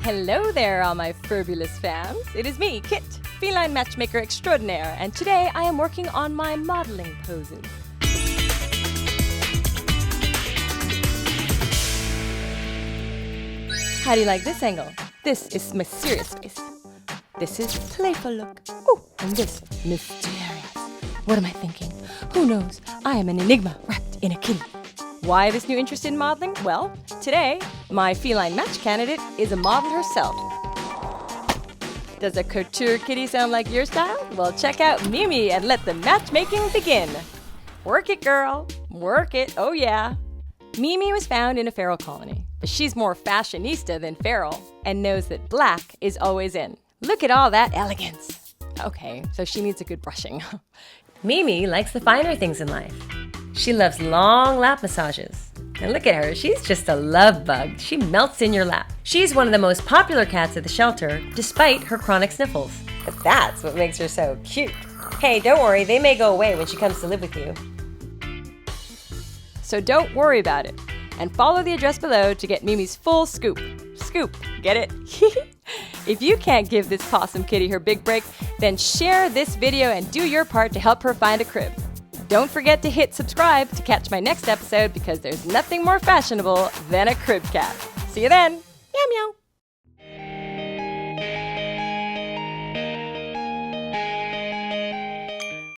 Hello there, all my Furbulous fans. It is me, Kit, feline matchmaker extraordinaire, and today I am working on my modeling poses. How do you like this angle? This is my serious face. This is playful look. Ooh, and this mysterious. What am I thinking? Who knows? I am an enigma wrapped in a kitty. Why this new interest in modeling? Well, today, my feline match candidate is a model herself. Does a couture kitty sound like your style? Well, check out Mimi and let the matchmaking begin. Work it, girl. Work it. Oh, yeah. Mimi was found in a feral colony, but she's more fashionista than feral and knows that black is always in. Look at all that elegance. Okay, so she needs a good brushing. Mimi likes the finer things in life. She loves long lap massages. And look at her, she's just a love bug. She melts in your lap. She's one of the most popular cats at the shelter, despite her chronic sniffles. But that's what makes her so cute. Hey, don't worry, they may go away when she comes to live with you. So don't worry about it. And follow the address below to get Mimi's full scoop. Scoop, get it? If you can't give this possum kitty her big break, then share this video and do your part to help her find a crib. Don't forget to hit subscribe to catch my next episode because there's nothing more fashionable than a crib cat. See you then. Meow meow.